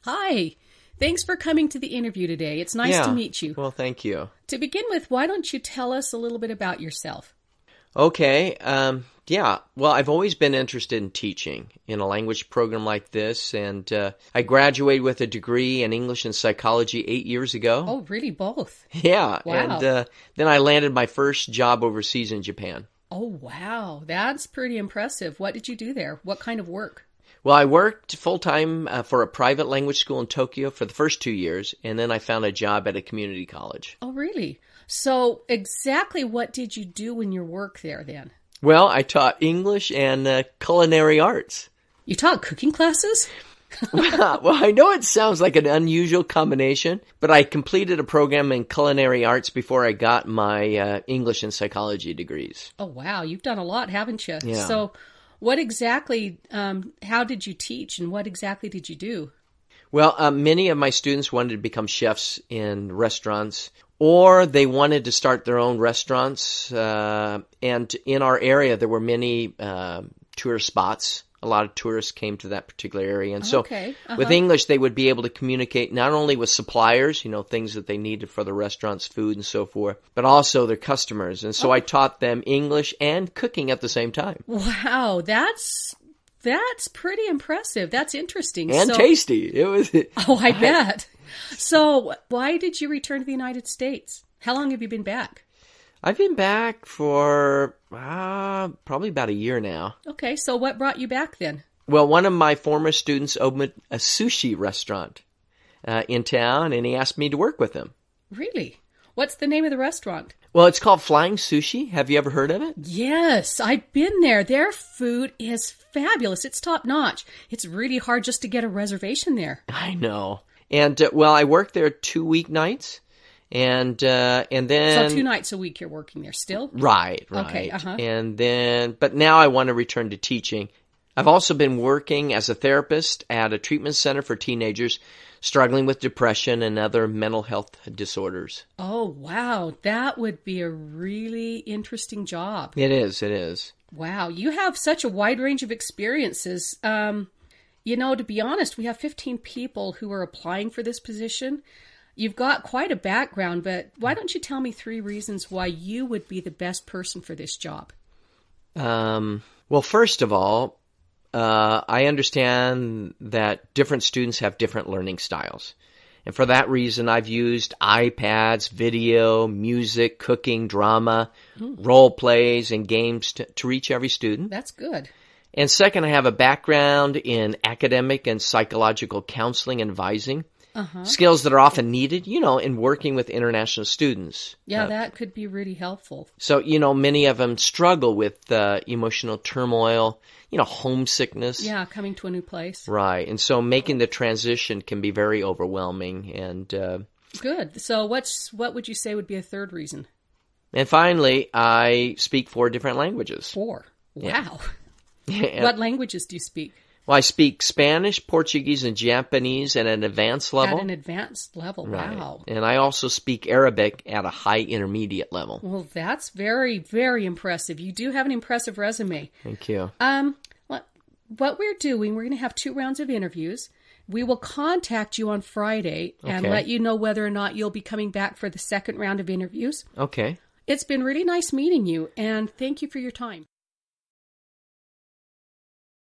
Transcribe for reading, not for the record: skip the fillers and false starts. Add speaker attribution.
Speaker 1: Hi. Thanks for coming to the interview today. It's nice to meet you.
Speaker 2: Well, thank you.
Speaker 1: To begin with, why don't you tell us a little bit about yourself?
Speaker 2: Okay. Well, I've always been interested in teaching in a language program like this, and I graduated with a degree in English and psychology 8 years ago.
Speaker 1: Oh, really? Both?
Speaker 2: Yeah.
Speaker 1: Wow.
Speaker 2: And then I landed my first job overseas in Japan.
Speaker 1: Oh, wow. That's pretty impressive. What did you do there? What kind of work?
Speaker 2: Well, I worked full-time for a private language school in Tokyo for the first 2 years, and then I found a job at a community college.
Speaker 1: Oh, really? So exactly what did you do in your work there then?
Speaker 2: Well, I taught English and culinary arts.
Speaker 1: You taught cooking classes?
Speaker 2: Well, I know it sounds like an unusual combination, but I completed a program in culinary arts before I got my English and psychology degrees.
Speaker 1: Oh, wow. You've done a lot, haven't you?
Speaker 2: Yeah.
Speaker 1: So what exactly, how did you teach and what exactly did you do?
Speaker 2: Well, many of my students wanted to become chefs in restaurants, or they wanted to start their own restaurants. And in our area, there were many tourist spots. A lot of tourists came to that particular area. And so with English, they would be able to communicate not only with suppliers, things that they needed for the restaurant's food and so forth, but also their customers. And so I taught them English and cooking at the same time.
Speaker 1: Wow, that's pretty impressive. That's interesting.
Speaker 2: And tasty. It was.
Speaker 1: Oh, I bet. So why did you return to the United States? How long have you been back?
Speaker 2: I've been back for probably about a year now.
Speaker 1: Okay, so what brought you back then?
Speaker 2: Well, one of my former students opened a sushi restaurant in town, and he asked me to work with him.
Speaker 1: Really? What's the name of the restaurant?
Speaker 2: Well, it's called Flying Sushi. Have you ever heard of it?
Speaker 1: Yes, I've been there. Their food is fabulous. It's top notch. It's really hard just to get a reservation there.
Speaker 2: I know. And, I worked there 2 weeknights. And then...
Speaker 1: So 2 nights a week you're working there still?
Speaker 2: Right.
Speaker 1: Okay,
Speaker 2: And then, but now I want to return to teaching. I've also been working as a therapist at a treatment center for teenagers struggling with depression and other mental health disorders.
Speaker 1: Oh, wow. That would be a really interesting job.
Speaker 2: It is.
Speaker 1: Wow. You have such a wide range of experiences. To be honest, we have 15 people who are applying for this position. You've got quite a background, but why don't you tell me 3 reasons why you would be the best person for this job?
Speaker 2: Well, first of all, I understand that different students have different learning styles. And for that reason, I've used iPads, video, music, cooking, drama, role plays, and games to reach every student.
Speaker 1: That's good.
Speaker 2: And second, I have a background in academic and psychological counseling and advising. Skills that are often needed, in working with international students.
Speaker 1: Yeah, that could be really helpful.
Speaker 2: So, many of them struggle with emotional turmoil, homesickness.
Speaker 1: Yeah, coming to a new place.
Speaker 2: Right. And so making the transition can be very overwhelming. And
Speaker 1: good. So what would you say would be a third reason?
Speaker 2: And finally, I speak 4 different languages.
Speaker 1: 4? Wow.
Speaker 2: Yeah.
Speaker 1: What languages do you speak?
Speaker 2: Well, I speak Spanish, Portuguese, and Japanese at an advanced level.
Speaker 1: At an advanced level,
Speaker 2: right.
Speaker 1: Wow.
Speaker 2: And I also speak Arabic at a high intermediate level.
Speaker 1: Well, that's very, very impressive. You do have an impressive resume.
Speaker 2: Thank you.
Speaker 1: What we're doing, we're going to have 2 rounds of interviews. We will contact you on Friday and let you know whether or not you'll be coming back for the second round of interviews.
Speaker 2: Okay.
Speaker 1: It's been really nice meeting you, and thank you for your time.